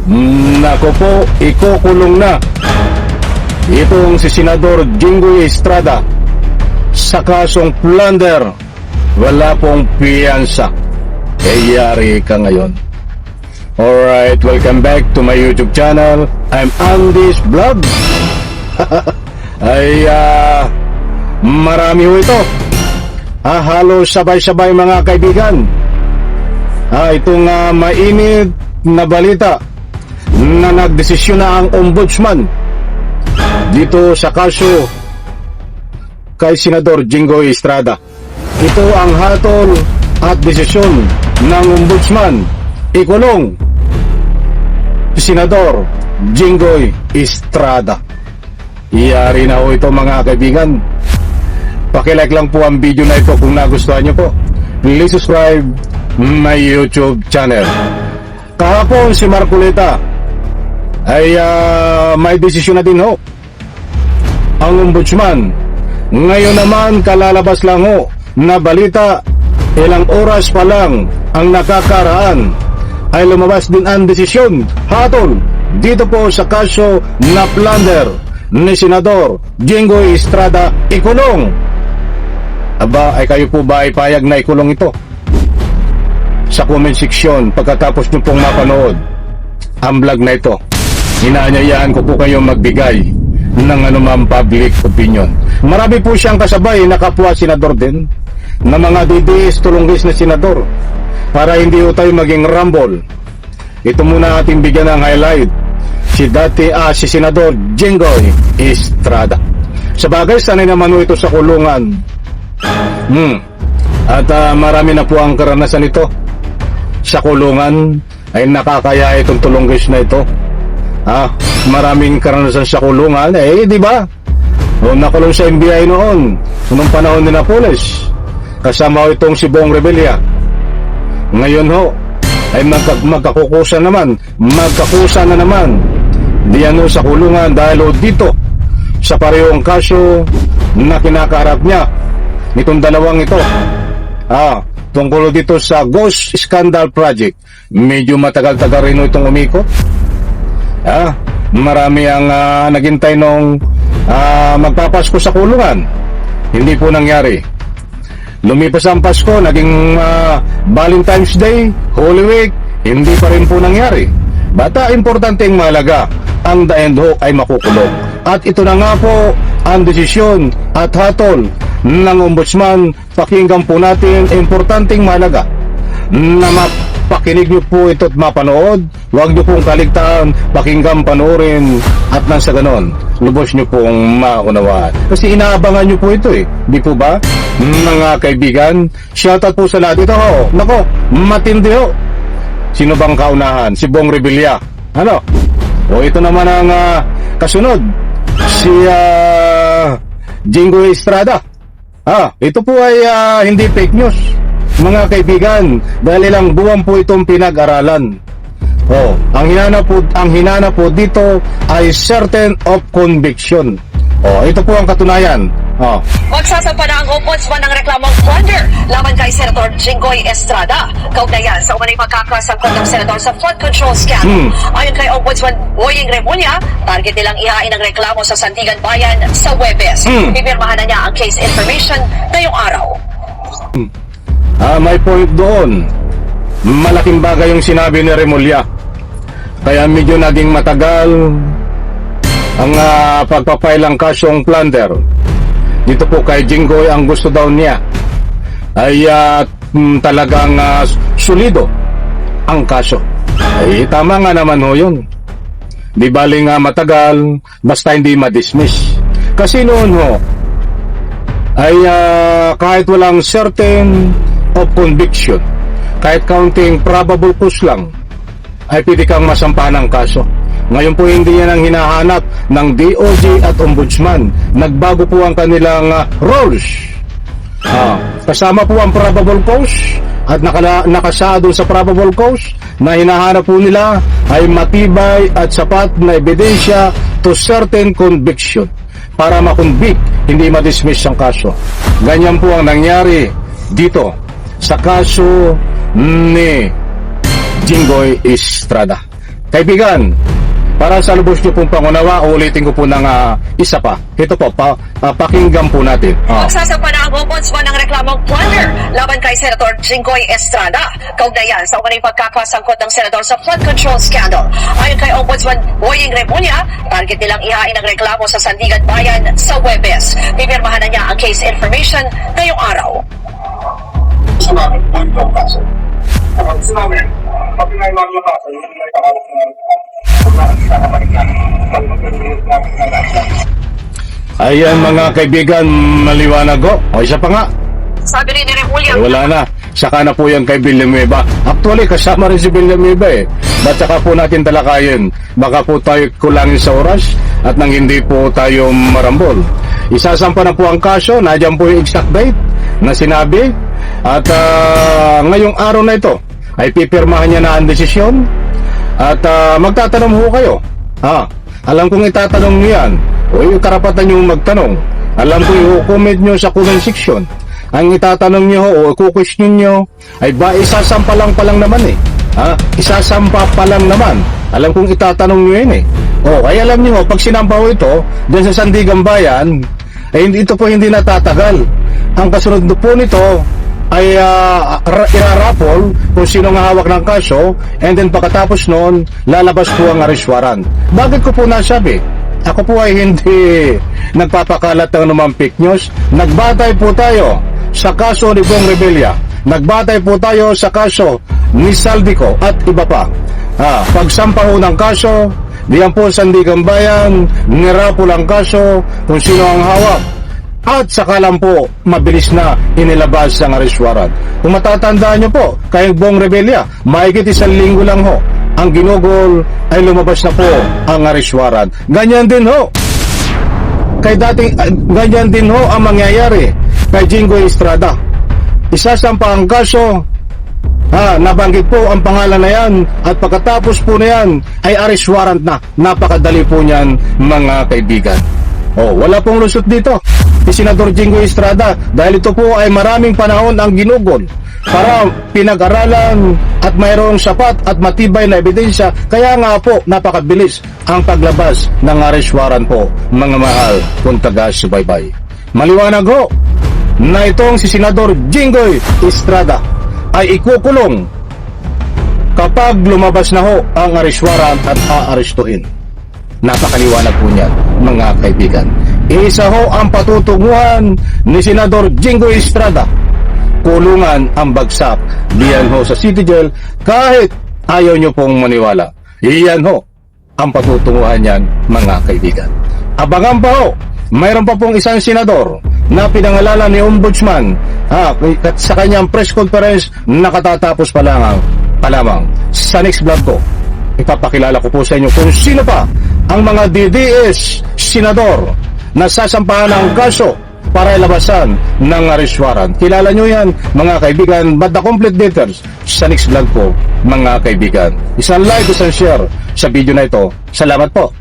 Nako po, ikukulong na itong si Senador Jinggoy Estrada sa kasong plunder. Wala pong piyansa. Yari ka ngayon. Alright, welcome back to my YouTube channel. I'm Andy's Vlog. Marami ho ito. Halos sabay-sabay mga kaibigan. Itong mainit na balita na nagdesisyon na ang ombudsman dito sa kaso kay Senador Jinggoy Estrada. Ito ang hatol at desisyon ng ombudsman. Ikulong si Senador Jinggoy Estrada. Iyari na ho ito mga kaibigan. Pakilike lang po ang video na ito kung nagustuhan nyo po. Please subscribe my YouTube channel. Kahapon si Marcoleta ay may desisyon na din ho ang ombudsman. Ngayon naman kalalabas lang ho na balita, ilang oras pa lang ang nakakaraan ay lumabas din ang desisyon hatol dito po sa kaso na plunder ni Senador Jinggoy Estrada. Ikulong. Aba, ay kayo po ba ay payag na ikulong ito? Sa comment section pagkatapos nyo pong mapanood ang vlog na ito, inaanyayahan ko po kayo magbigay ng anumang public opinion. Marami po siyang kasabay na kapwa senador din, na mga DDS tulunggis na senador, para hindi po tayo maging rumble. Ito muna ating bigyan ng highlight. Si Senador Jinggoy Estrada. Sa bagay, sanay naman po ito sa kulungan. At marami na po ang karanasan ito sa kulungan. Ay nakakaya itong tulunggis na ito. Maraming karanasan sa kulungan. Di ba? Nakulong sa NBI noon, nung panahon ni Napoles. Kasama ho itong si Bong Revilla. Ngayon ho, ay magkakusa na naman diyan ho sa kulungan dahil ho dito sa parehong kaso na kinakaharap niya nitong dalawang ito. Tungkol dito sa Ghost Scandal Project. Medyo matagal-tagal rin ho itong umikot. Marami ang naghintay nung magpapasko sa kulungan. Hindi po nangyari. Lumipas ang Pasko, naging Valentine's Day, Holy Week, hindi pa rin po nangyari. Bata, importanteng mahalaga, ang the end ho ay makukulong. At ito na nga po ang desisyon at hatol ng ombudsman. Pakinggan po natin, importanteng mahalaga na mapakinig nyo po ito at mapanood. Huwag nyo pong kaligtaan, pakinggan, panoorin, at nang sa ganon, lubos nyo pong maunawaan. Kasi inaabangan nyo po ito di po ba? Mga kaibigan, shoutout po sa lahat. Ito ho, nako, matindi ho. Sino bang kaunahan? Si Bong Revilla. Ito naman ang kasunod. Si Jinggoy Estrada. Ito po ay hindi fake news, mga kaibigan, dahil ilang buwan po itong pinag-aralan. Ang hinana po dito ay certain of conviction. Ito po ang katunayan. Magsasampa na ang ombudsman ng reklamong plunder laban kay Senator Jinggoy Estrada. Kaugnayan sa umanay pagkakasangkot ng senador sa flood control scandal. Ayon kay Ombudsman Boying Remulla, target nilang ihain ang reklamo sa Sandigan Bayan sa Huwebes. Pipirmahan na niya ang case information ngayong araw. May point doon. Malaking bagay yung sinabi ni Remulla. Kaya medyo naging matagal ang pagpapailang kasong plunder. Dito po kay Jinggoy, ang gusto daw niya ay talagang solido ang kaso. Tama nga naman ho yun. Di baling matagal, basta hindi ma-dismiss. Kasi noon ho, ay kahit walang certain of conviction, kahit counting probable cause lang, ay pwede kang masampahan ng kaso. Ngayon po hindi yan ang hinahanap ng DOJ at Ombudsman. Nagbago po ang kanilang roles. Kasama po ang probable cause at nakasa doon sa probable cause na hinahanap po nila ay matibay at sapat na ebidensya to certain conviction para makonvict, hindi ma-dismiss ang kaso. Ganyan po ang nangyari dito sa kaso ni Jinggoy Estrada. Kaibigan, para sa lubos niyo pong pangunawa, ulitin ko po ng isa pa. Ito po, pakinggan po natin. Magsasampa na ang ombudsman ng reklamong plunder laban kay Senator Jinggoy Estrada. Kaugnayan sa umunang pagkakasangkot ng senador sa flood control scandal. Ayon kay Ombudsman Boying Remulla, target nilang ihain ang reklamo sa Sandigan Bayan sa Huwebes. Pipirmahan na niya ang case information ngayong araw. Sinabi po yung kaso. Kapag sinabi, pag pinailan yung kaso, yung may kakawak na pag nakakita ka pa rin yan, pag mag-release namin na lahat. Ayan mga kaibigan, maliwanag ko. O isa pa nga. Sabi rin ni Remulla, Wala na. Saka na po yan kay Villanueva. Actually, kasama rin si Villanueva eh. Ba't saka po natin talakayin? Baka po tayo kulangin sa oras at nang hindi po tayo marambol. Isasampa na po ang kaso. Nadyan po yung exact date na sinabi. At ngayong araw na ito ay pipirmahan niya na ang desisyon. At magtatanong ho kayo. Alam kong itatanong niyo yan. O yung karapatan nyo magtanong. Alam ko yung comment nyo sa comment section. Ang itatanong nyo o kukwestiyon nyo ay ba isasampa lang pa lang naman eh. Isasampa pa lang naman. Alam kong itatanong nyo yun eh. Ay alam nyo, pag sinampa ko ito dyan sa Sandigan Bayan, ito po hindi natatagal. Ang kasunod po nito ay irarapol kung sino nga hawak ng kaso, and then pagkatapos noon lalabas po ang arrest warrant. Bakit ko po nasabi? Ako po ay hindi nagpapakalat ng anumang fake news. Nagbatay po tayo sa kaso ni Bong Revilla. Nagbatay po tayo sa kaso ni Saldico at iba pa. Pagsampa ho ng kaso, diyan po Sandigan Bayan, nirapol ang kaso kung sino ang hawak. At saka lang po, mabilis na inilabas ang arrest warrant. Kung matatandaan nyo po, kay Bong Revilla, mahigit 1 linggo lang ho, ang ginugol ay lumabas na po ang arrest warrant. Ganyan din ho. Ganyan din ho ang mangyayari kay Jinggoy Estrada. Isasampa ang kaso, nabanggit po ang pangalan na yan, at pagkatapos po na yan ay arrest warrant na. Napakadali po niyan mga kaibigan. Wala pong lusot dito si Senador Jinggoy Estrada dahil ito po ay maraming panahon ang ginugol para pinag-aralan at mayroong sapat at matibay na ebidensya. Kaya nga po napakabilis ang paglabas ng arrest warrant po, mga mahal kung taga-subaybay. Maliwanag ho na itong si Senador Jinggoy Estrada ay ikukulong kapag lumabas na ho ang arrest warrant at aarestuhin. Napakaliwanag po niyan mga kaibigan. Isa ho ang patutunguhan ni Senador Jinggoy Estrada. Kulungan ang bagsak diyan ho sa City Jail kahit ayaw nyo pong maniwala. Iyan ho ang patutunguhan niyan mga kaibigan. Abangan pa ho, mayroon pa pong isang senador na pinangalanan ni Ombudsman sa kanyang press conference na katatapos pa lamang. Sa next vlog ko, ipapakilala ko po sa inyo kung sino pa ang mga DDS senador na sasampahan ng kaso para ilabasan ng arrest warrant. Kilala nyo yan mga kaibigan, but the complete details sa next vlog po mga kaibigan. Isang like, isang share sa video na ito. Salamat po.